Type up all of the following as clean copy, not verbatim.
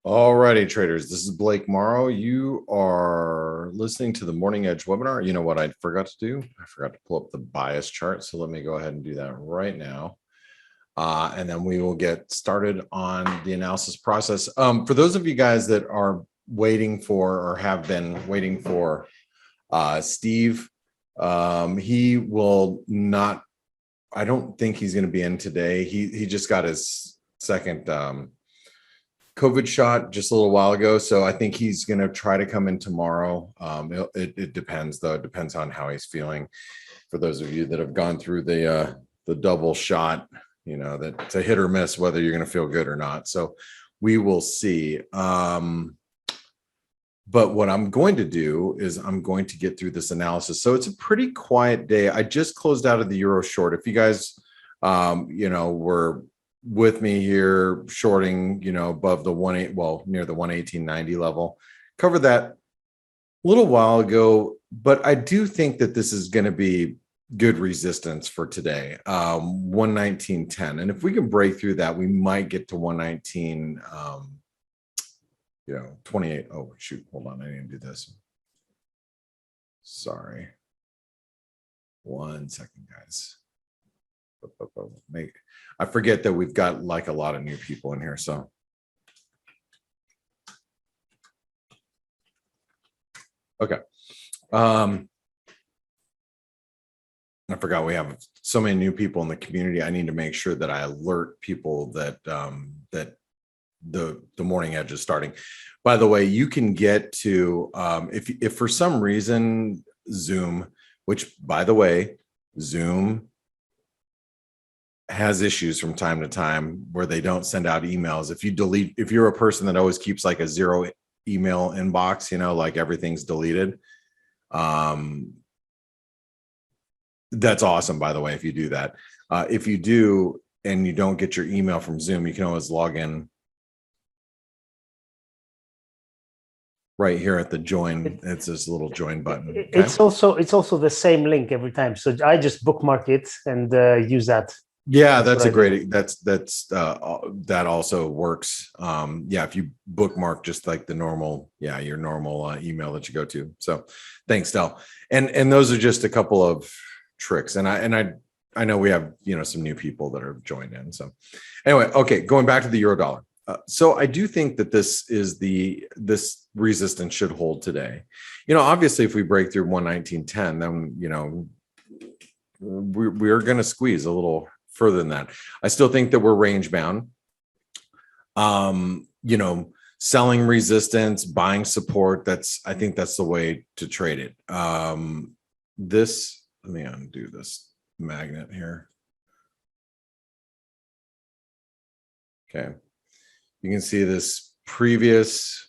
Alrighty, traders. This is Blake Morrow. You are listening to the Morning Edge webinar. You know what I forgot to do? I forgot to pull up the bias chart. So let me go ahead and do that right now. And then we will get started on the analysis process. For those of you guys that are waiting for or have been waiting for Steve, he will not, I don't think he's going to be in today. He just got his second COVID shot just a little while ago. So I think he's going to try to come in tomorrow. It depends though. It depends on how he's feeling. For those of you that have gone through the double shot, you know, that it's a hit or miss whether you're going to feel good or not. So we will see. But what I'm going to do is I'm going to get through this analysis. So it's a pretty quiet day. I just closed out of the euro short. If you guys, you know, were with me here shorting, you know, above the near the 118.90 level, covered that a little while ago, but I do think that this is going to be good resistance for today. 119.10, and if we can break through that, we might get to 119 you know, 28. Oh shoot, hold on, I didn't do this. Sorry, 1 second, guys. I forget that we've got like a lot of new people in here. So okay. I forgot we have so many new people in the community. I need to make sure that I alert people that that the morning edge is starting. By the way, you can get to if for some reason Zoom, which by the way, Zoom has issues from time to time where they don't send out emails. If you're a person that always keeps like a 0 email inbox, you know, like everything's deleted. That's awesome, by the way, if you do that. If you do and you don't get your email from Zoom, you can always log in right here at the join. It's this little join button. Okay? It's also the same link every time. So I just bookmark it and use that. Yeah, that's a great, that also works. Yeah, if you bookmark just like the normal, your normal email that you go to. So thanks, Del. And those are just a couple of tricks. And I know we have, you know, some new people that are joined in. So anyway, okay, going back to the euro dollar. So I do think that this resistance should hold today. You know, obviously if we break through 119.10, then, you know, we're going to squeeze a little further than that. I still think that we're range bound. You know, selling resistance, buying support. I think that's the way to trade it. Let me undo this magnet here. Okay. You can see this previous.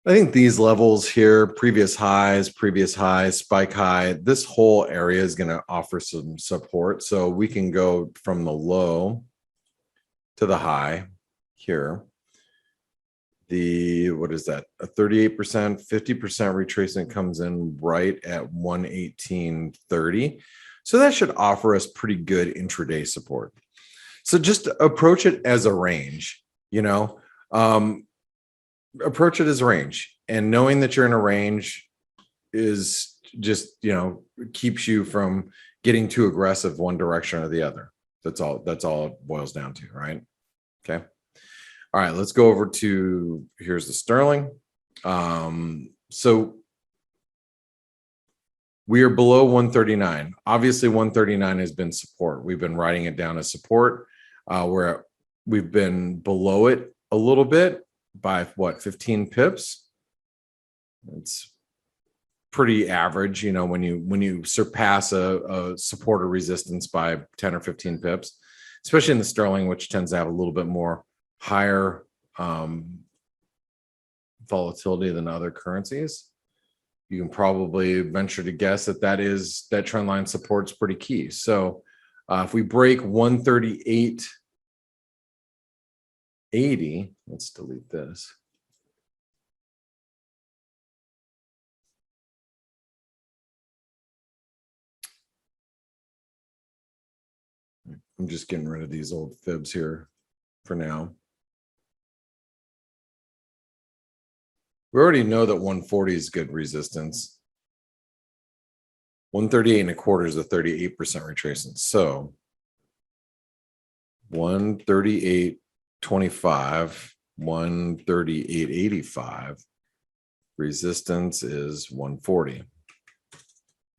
I think these levels here, previous highs, spike high, this whole area is going to offer some support. So we can go from the low to the high here. What is that? A 38%, 50% retracement comes in right at 118.30. So that should offer us pretty good intraday support. So just approach it as a range, you know. Approach it as a range, and knowing that you're in a range is just, you know, keeps you from getting too aggressive one direction or the other. That's all it boils down to, right? Okay. All right, let's go over to, here's the sterling. So we are below 139. Obviously 139 has been support. We've been writing it down as support. We've been below it a little bit by what, 15 pips. It's pretty average, you know, when you surpass a support or resistance by 10 or 15 pips, especially in the sterling, which tends to have a little bit more higher volatility than other currencies. You can probably venture to guess that trend line support's pretty key. So if we break 138.80, let's delete this. I'm just getting rid of these old fibs here for now. We already know that 140 is good resistance. 138 and a quarter is a 38% retracement. So 138.25, 138.85. Resistance is 140.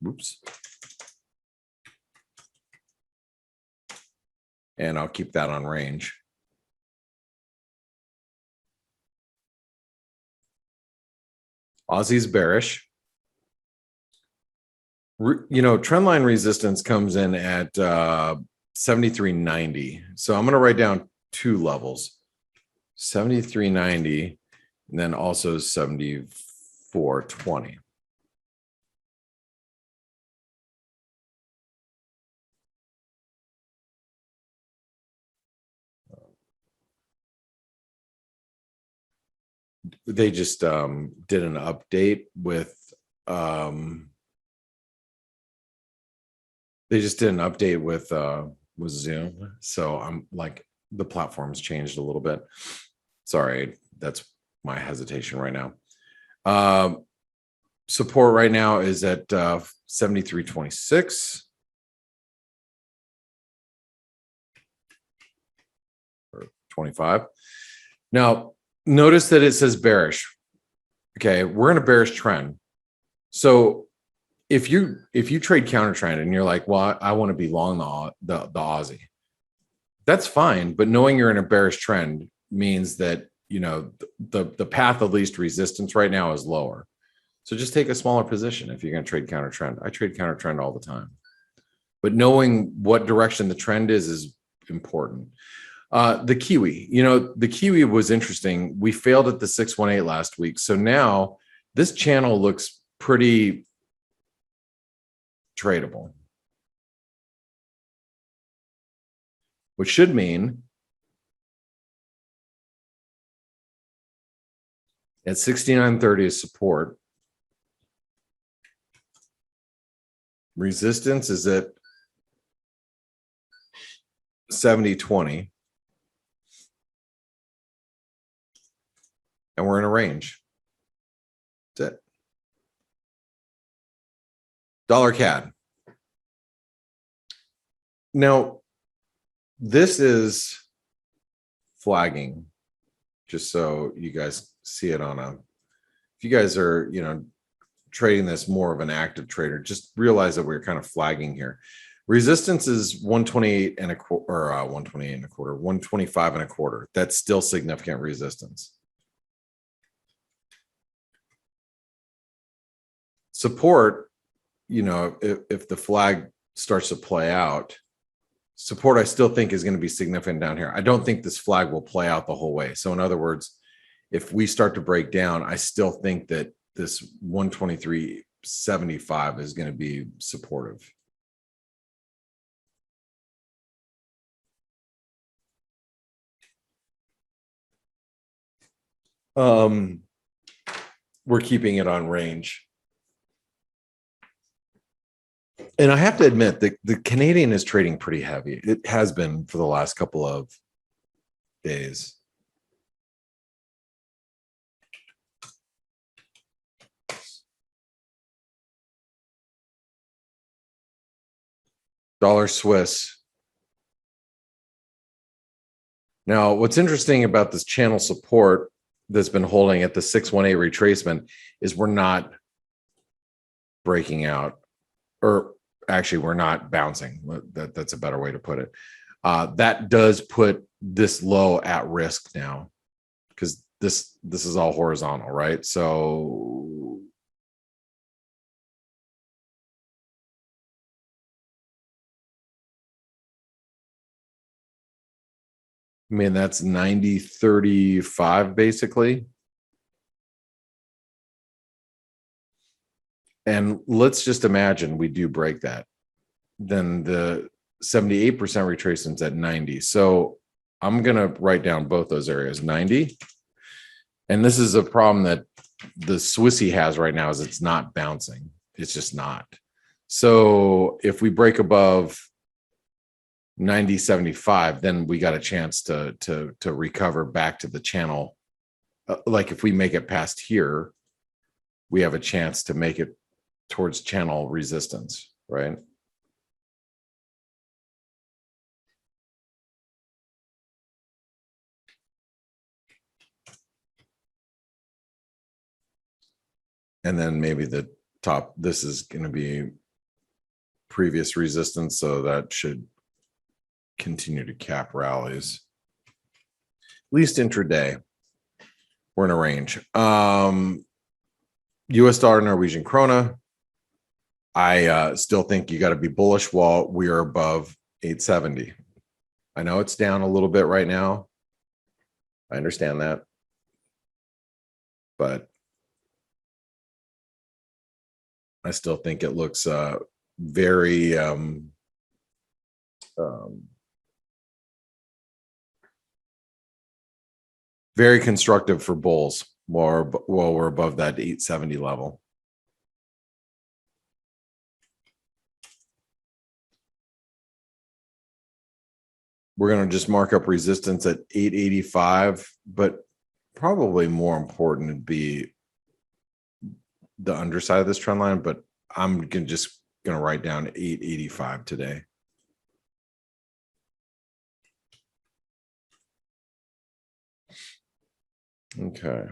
Oops. And I'll keep that on range. Aussie's bearish. You know, trendline resistance comes in at 73.90. So I'm going to write down two levels, 73.90, and then also 74.20. They just did an update with Zoom. So I'm like, the platform's changed a little bit. Sorry, that's my hesitation right now. Support right now is at 73.26. Or 25. Now, notice that it says bearish. Okay, we're in a bearish trend. So if you trade counter trend and you're like, well, I want to be long the Aussie, that's fine. But knowing you're in a bearish trend means that, you know, the path of least resistance right now is lower. So just take a smaller position if you're going to trade counter trend. I trade counter trend all the time. But knowing what direction the trend is important. The Kiwi, you know, the Kiwi was interesting. We failed at the 618 last week. So now this channel looks pretty tradable, which should mean at 69.30 is support. Resistance is at 70.20. And we're in a range. That's it. Dollar CAD. Now, this is flagging, just so you guys see it on a, if you guys are, you know, trading this more of an active trader, just realize that we're kind of flagging here. Resistance is 128 and a quarter, or 128 and a quarter, 125 and a quarter. That's still significant resistance. Support, you know, if the flag starts to play out, support I still think is going to be significant down here. I don't think this flag will play out the whole way. So in other words, if we start to break down, I still think that this 123.75 is going to be supportive. We're keeping it on range. And I have to admit that the Canadian is trading pretty heavy. It has been for the last couple of days. Dollar Swiss. Now, what's interesting about this channel support that's been holding at the 618 retracement is we're not breaking out, or actually we're not bouncing. That's a better way to put it. That does put this low at risk now, because this is all horizontal, right? So I mean, that's 90.35 basically. And let's just imagine we do break that. Then the 78% retracement's at 90. So I'm going to write down both those areas, 90. And this is a problem that the Swissy has right now, is it's not bouncing. It's just not. So if we break above 90.75, then we got a chance to recover back to the channel. Like if we make it past here, we have a chance to make it towards channel resistance, right? And then maybe the top, this is going to be previous resistance, so that should continue to cap rallies. At least intraday, we're in a range. US dollar, Norwegian krona. I still think you got to be bullish while we are above 870. I know it's down a little bit right now. I understand that. But I still think it looks very very constructive for bulls while we're above that 870 level. We're going to just mark up resistance at 885, but probably more important would be the underside of this trend line, but I'm just going to write down 885 today. Okay.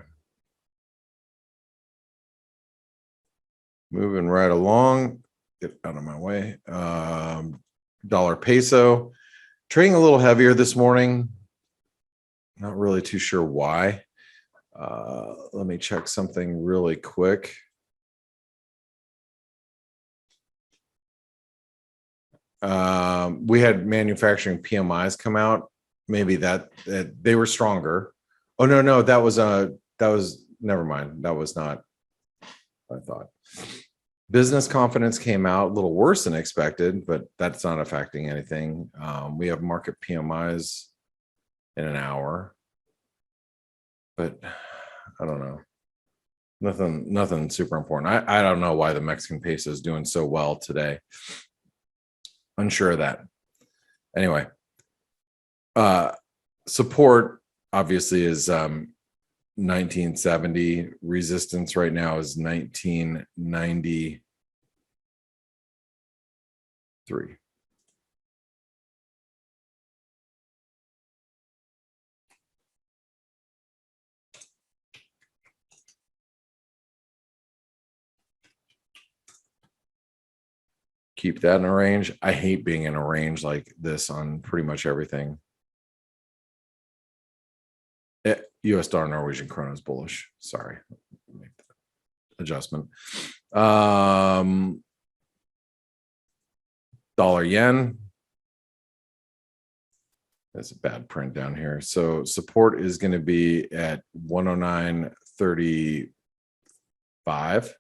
Moving right along, get out of my way. Dollar peso trading a little heavier this morning. Not really too sure why. Let me check something really quick. We had manufacturing PMIs come out. Maybe that they were stronger. Oh no, that was never mind. That was not what I thought. Business confidence came out a little worse than expected, but that's not affecting anything. We have market PMIs in an hour, but I don't know. Nothing super important. I don't know why the Mexican peso is doing so well today. Unsure of that. Anyway, support obviously is 1970. Resistance right now is 1993. Keep that in a range. I hate being in a range like this on pretty much everything. US dollar, Norwegian krona is bullish. Sorry, make that adjustment. Dollar yen. That's a bad print down here. So support is going to be at 109.35.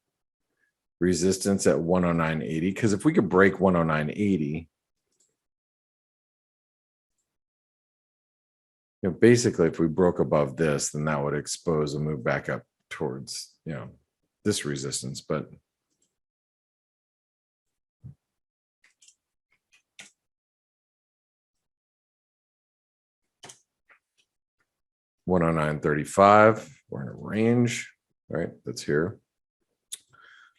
Resistance at 109.80. Because if we could break 109.80, basically, if we broke above this, then that would expose a move back up towards, this resistance. But $109.35, we're in a range, right? That's here.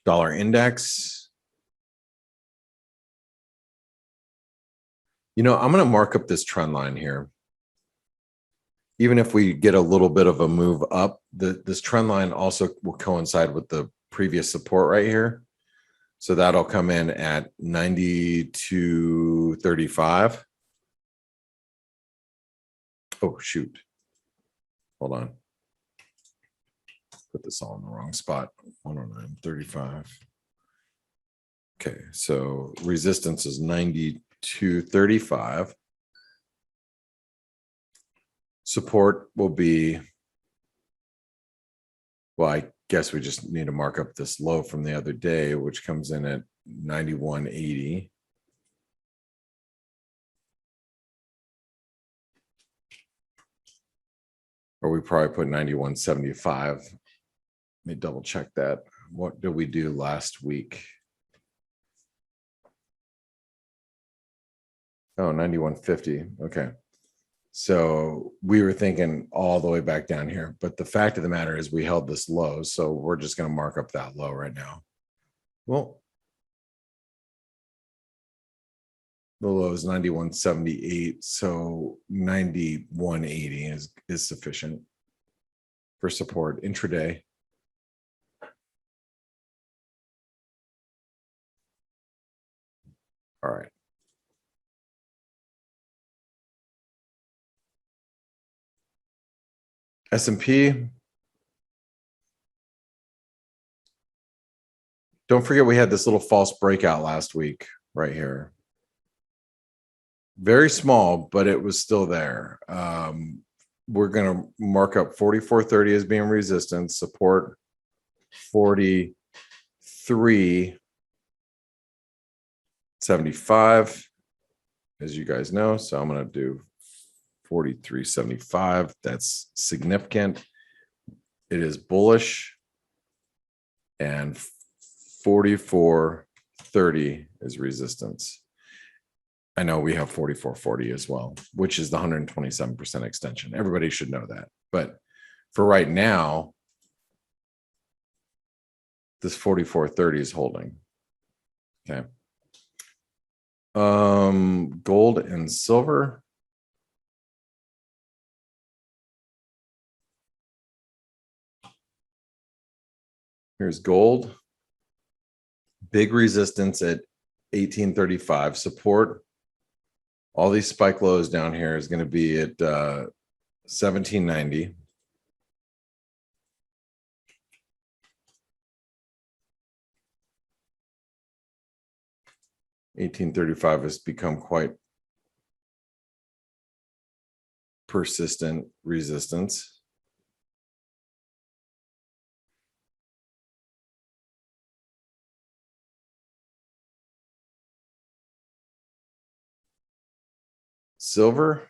Dollar index. I'm going to mark up this trend line here. Even if we get a little bit of a move up, this trend line also will coincide with the previous support right here. So that'll come in at 92.35. Oh, shoot. Hold on. Put this all in the wrong spot. 109.35. Okay, so resistance is 92.35. Support will be, well, I guess we just need to mark up this low from the other day, which comes in at 91.80. Or we probably put 91.75. Let me double check that. What did we do last week? Oh, 91.50. Okay. So we were thinking all the way back down here, but the fact of the matter is we held this low. So we're just going to mark up that low right now. Well, the low is 91.78. So 91.80 is sufficient for support intraday. All right. S&P. Don't forget we had this little false breakout last week right here. Very small, but it was still there. We're going to mark up 44.30 as being resistance, support 43.75, as you guys know. So I'm going to do 43.75. That's significant. It is bullish. And 44.30 is resistance. I know we have 44.40 as well, which is the 127% extension. Everybody should know that. But for right now, this 44.30 is holding. Okay. Gold and silver. Here's gold. Big resistance at 1835. Support. All these spike lows down here is going to be at 1790. $18.35 has become quite persistent resistance. Silver.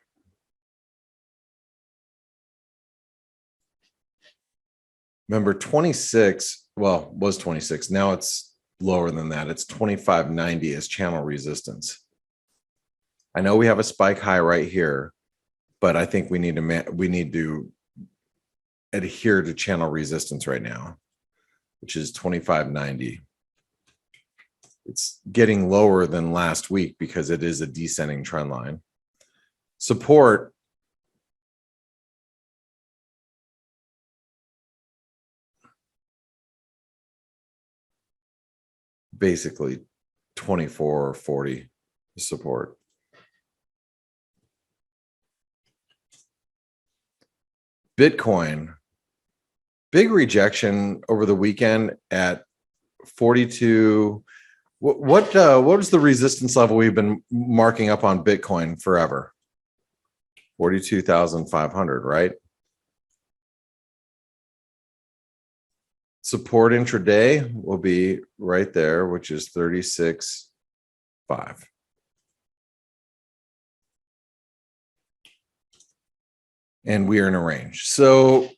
Remember 26, well, was 26. Now it's lower than that. It's 25.90 as channel resistance. I know we have a spike high right here, but I think we need to adhere to channel resistance right now, which is 25.90. It's getting lower than last week because it is a descending trend line. Support. Basically 24.40 support. Bitcoin, big rejection over the weekend at 42. What was the resistance level we've been marking up on Bitcoin forever? 42,500, right? Support intraday will be right there, which is 36.5. And we are in a range. So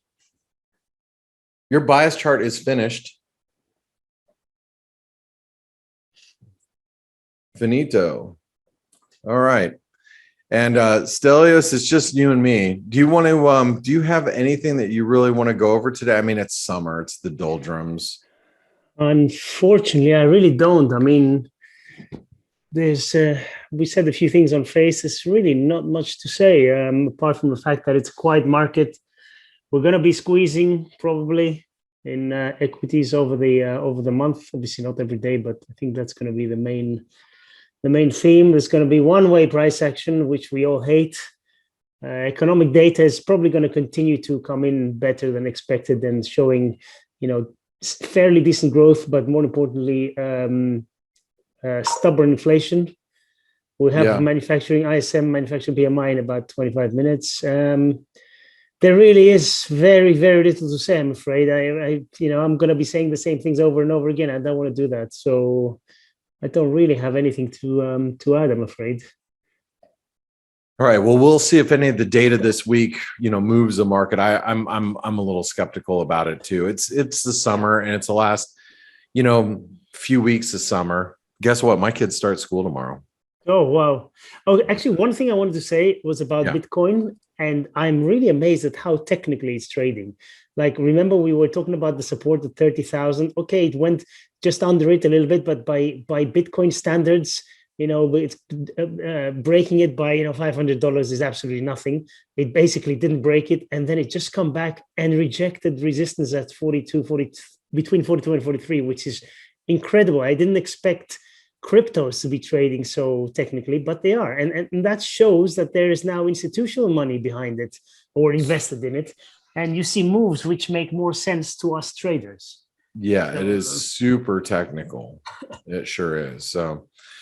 your bias chart is finished. Finito. All right. And Stelios, it's just you and me. Do you want to do you have anything that you really want to go over today? I mean, it's summer, it's the doldrums. Unfortunately, I really don't. I mean, there's we said a few things on FA.C.E. There's really not much to say, apart from the fact that it's a quiet market. We're going to be squeezing probably in equities over the month. Obviously not every day, but I think that's going to be the main theme. There's going to be one-way price action, which we all hate. Economic data is probably going to continue to come in better than expected and showing, fairly decent growth, but more importantly, stubborn inflation. We have manufacturing ISM, manufacturing PMI in about 25 minutes. There really is very, very little to say, I'm afraid. I'm going to be saying the same things over and over again. I don't want to do that. So I don't really have anything to add, I'm afraid. All right. Well, we'll see if any of the data this week, moves the market. I'm a little skeptical about it too. It's the summer and it's the last, few weeks of summer. Guess what? My kids start school tomorrow. Oh, wow. Oh, actually, one thing I wanted to say was about Yeah. Bitcoin, and I'm really amazed at how technically it's trading. Like, remember we were talking about the support at 30,000. Okay, it went just under it a little bit, but by Bitcoin standards, it's breaking it by $500 is absolutely nothing. It basically didn't break it, and then it just come back and rejected resistance at 42, 40, between 42 and 43, which is incredible. I didn't expect cryptos to be trading so technically, but they are. And that shows that there is now institutional money behind it or invested in it. And you see moves which make more sense to us traders. Yeah, it is So, super technical. It sure is.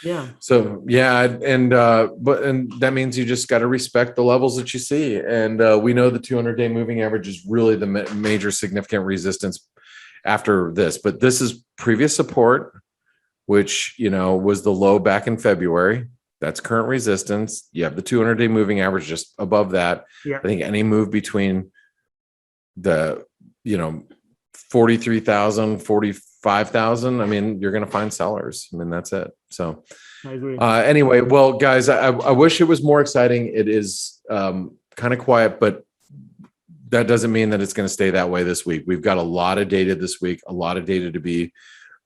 yeah, So yeah, and that means you just got to respect the levels that you see. And we know the 200-day moving average is really the major significant resistance after this. But this is previous support, which was the low back in February. That's current resistance. You have the 200-day moving average just above that. yeah, I think any move between the 43,000, 45,000. I mean, you're going to find sellers. I mean, that's it. So I agree. anyway, well, guys, I wish it was more exciting. It is kind of quiet, but that doesn't mean that it's going to stay that way this week. We've got a lot of data this week, a lot of data to be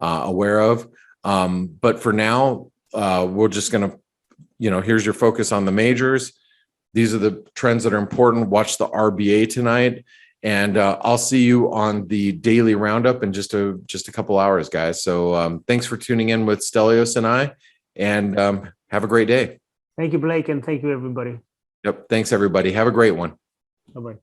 aware of. But for now, we're just going to, here's your focus on the majors. These are the trends that are important. Watch the RBA tonight. And I'll see you on the daily roundup in just a couple hours, guys. So thanks for tuning in with Stelios and I, and have a great day. Thank you, Blake, and thank you, everybody. Yep. Thanks, everybody. Have a great one. Bye-bye.